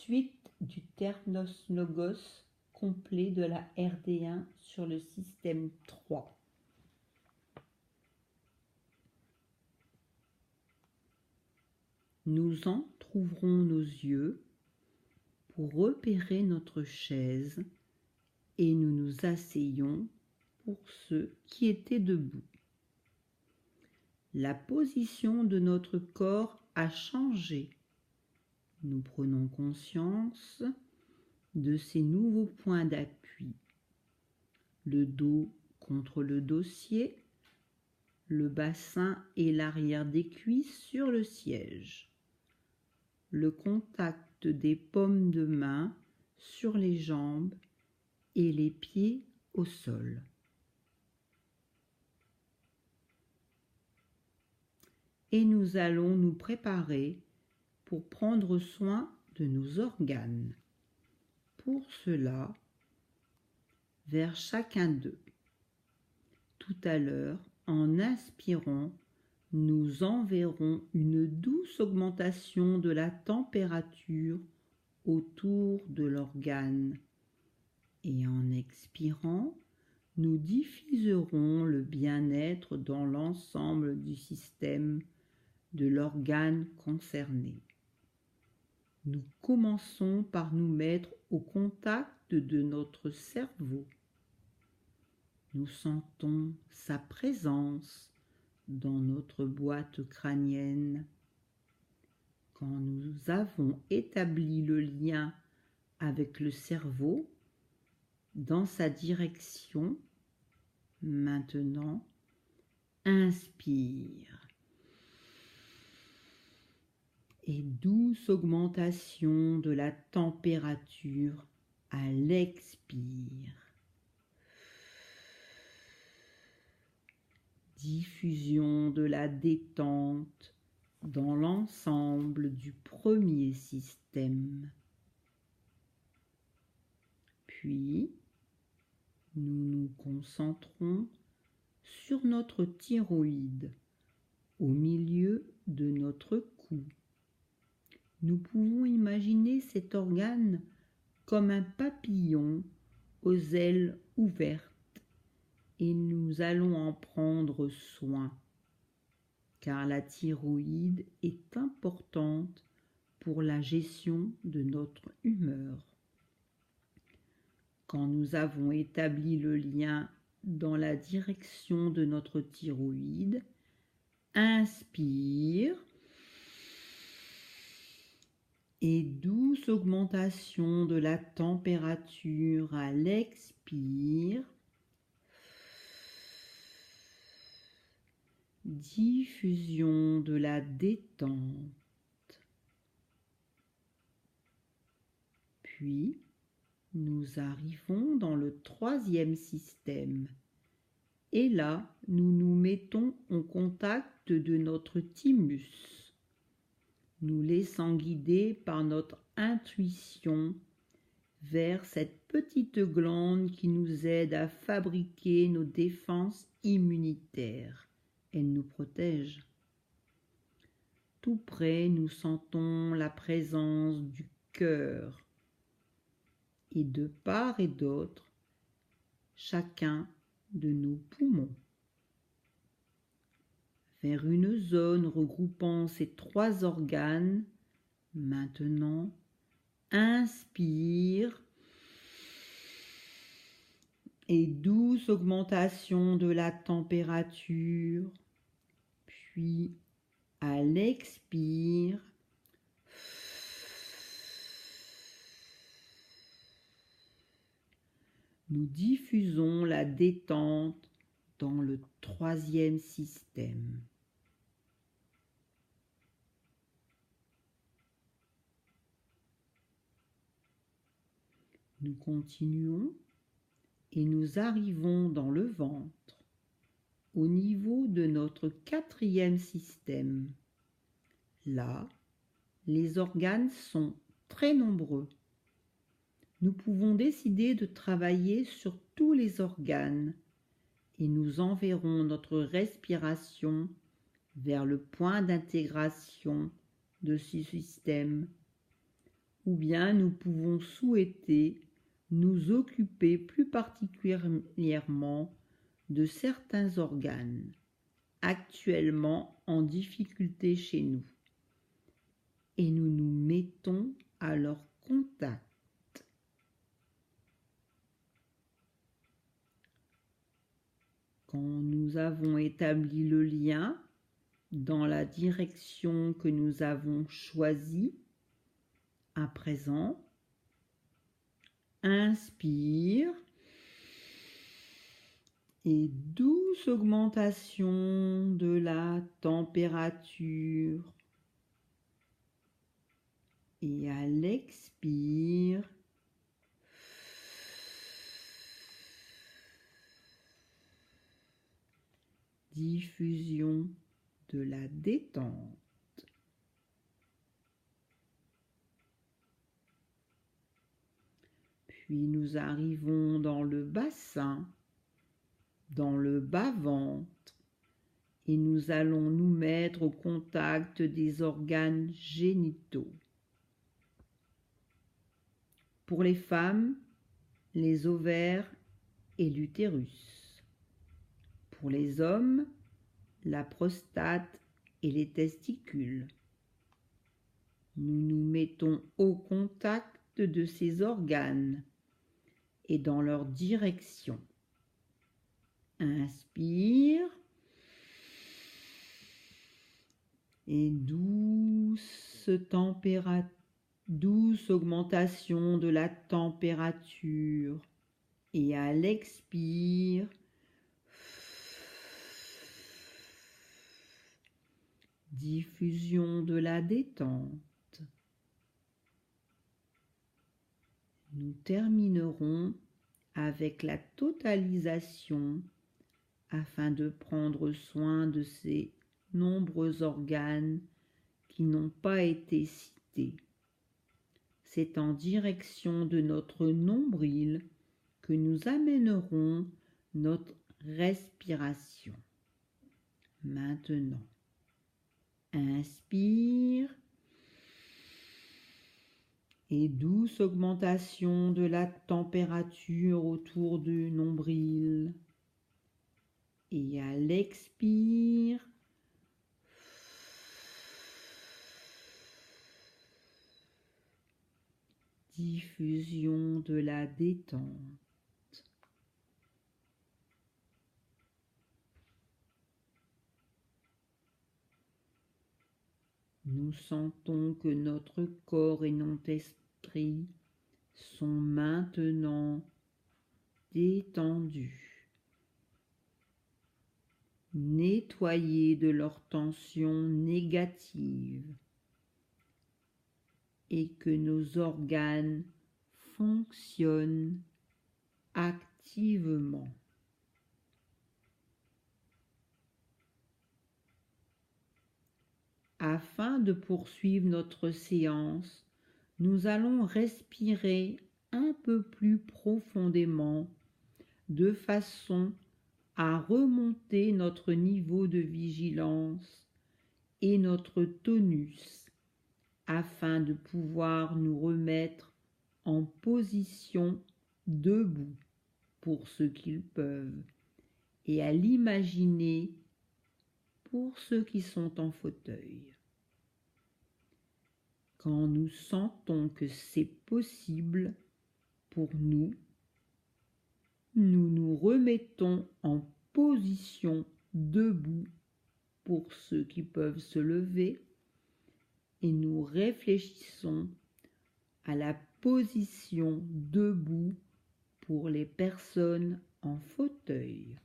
suite du Ternos-Logos complet de la RD1 sur le système 3. Nous entrouvrons nos yeux pour repérer notre chaise et nous nous asseyons pour ceux qui étaient debout. La position de notre corps a changé. Nous prenons conscience de ces nouveaux points d'appui. Le dos contre le dossier, le bassin et l'arrière des cuisses sur le siège. Le contact des paumes de main sur les jambes et les pieds au sol. Et nous allons nous préparer pour prendre soin de nos organes. Pour cela, vers chacun d'eux. Tout à l'heure, en inspirant, nous enverrons une douce augmentation de la température autour de l'organe. Et en expirant, nous diffuserons le bien-être dans l'ensemble du système de l'organe concerné. Nous commençons par nous mettre au contact de notre cerveau. Nous sentons sa présence dans notre boîte crânienne. Quand nous avons établi le lien avec le cerveau dans sa direction, maintenant, inspire. Et douce augmentation de la température à l'expire. Diffusion de la détente dans l'ensemble du premier système. Puis, nous nous concentrons sur notre thyroïde au milieu de notre cou. Nous pouvons imaginer cet organe comme un papillon aux ailes ouvertes et nous allons en prendre soin, car la thyroïde est importante pour la gestion de notre humeur. Quand nous avons établi le lien dans la direction de notre thyroïde, inspire et douce augmentation de la température à l'expire. Diffusion de la détente. Puis, nous arrivons dans le troisième système. Et là, nous nous mettons en contact de notre thymus, nous laissant guider par notre intuition vers cette petite glande qui nous aide à fabriquer nos défenses immunitaires. Elle nous protège. Tout près, nous sentons la présence du cœur. Et de part et d'autre, chacun de nos poumons. Vers une zone regroupant ces trois organes, maintenant, inspire et douce augmentation de la température, puis à l'expire, nous diffusons la détente dans le troisième système. Nous continuons et nous arrivons dans le ventre, au niveau de notre quatrième système. Là, les organes sont très nombreux. Nous pouvons décider de travailler sur tous les organes et nous enverrons notre respiration vers le point d'intégration de ce système ou bien nous pouvons souhaiter nous occuper plus particulièrement de certains organes actuellement en difficulté chez nous et nous nous mettons à leur contact. Quand nous avons établi le lien dans la direction que nous avons choisie, à présent, inspire et douce augmentation de la température. Et à l'expire, diffusion de la détente. Puis nous arrivons dans le bassin, dans le bas-ventre, et nous allons nous mettre au contact des organes génitaux. Pour les femmes, les ovaires et l'utérus. Pour les hommes, la prostate et les testicules. Nous nous mettons au contact de ces organes et dans leur direction. Inspire et douce augmentation de la température. Et à l'expire, diffusion de la détente. Nous terminerons avec la totalisation afin de prendre soin de ces nombreux organes qui n'ont pas été cités. C'est en direction de notre nombril que nous amènerons notre respiration. Maintenant, inspire et douce augmentation de la température autour du nombril. Et à l'expire, diffusion de la détente. Nous sentons que notre corps et notre esprit sont maintenant détendus, nettoyés de leurs tensions négatives et que nos organes fonctionnent activement. Afin de poursuivre notre séance, nous allons respirer un peu plus profondément de façon à remonter notre niveau de vigilance et notre tonus afin de pouvoir nous remettre en position debout pour ceux qui le peuvent et à l'imaginer pour ceux qui sont en fauteuil. Quand nous sentons que c'est possible pour nous, nous nous remettons en position debout pour ceux qui peuvent se lever et nous réfléchissons à la position debout pour les personnes en fauteuil.